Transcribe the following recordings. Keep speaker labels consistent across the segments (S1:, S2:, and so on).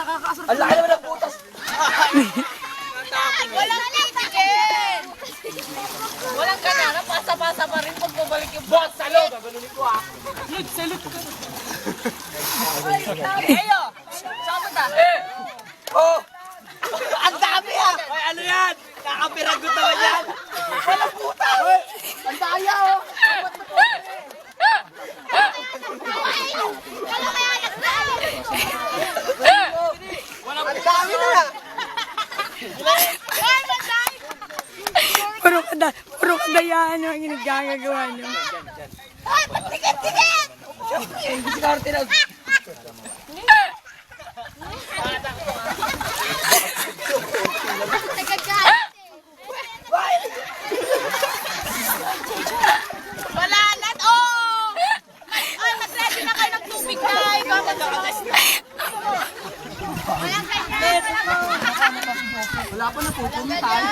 S1: nakakaasar.
S2: Ang laki naman ng butas.
S3: Walang titigil! Walang ganara, pasa-pasa pa rin pag bumalik yung boss sa loob.
S2: Gaganunin ko ah.
S1: Salute ka.
S3: Ayo! Saan punta?
S2: Oh! Ang dami ah! Ay, ano yan? Kakapiragot naman yan! Walang puta! Ang daya oh! Ang dami na!
S1: Puro kadayaan ang ginagagawa nyo.
S3: Ay, patikit-tikit!
S2: Diskarte na!
S3: Malalat! Oh! Ay, mag-ready na kayo ng tubig na! Ikaw mag-ready na! Walang ganyan!
S1: Wala pa natutunin tayo.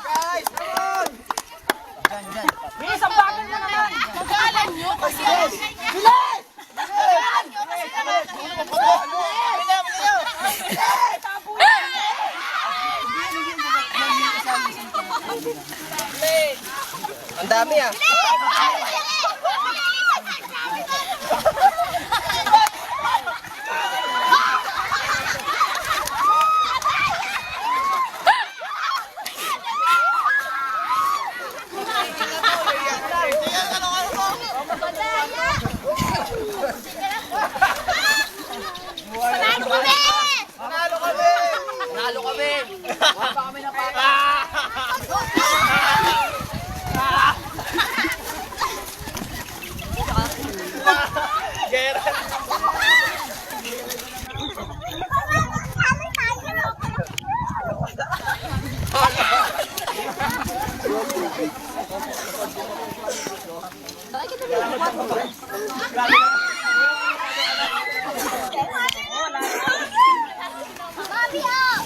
S2: Guys, come on!
S1: Bilis, ang bagal mo naman.
S3: Magalan nyo kasi ang ganyan!
S2: Bilis!
S3: Magalan nyo kasi ang ganyan!
S2: Ang dami ah! Panalo kami! Panalo kami! Wala pa kami na pata!
S3: Bobby, oh!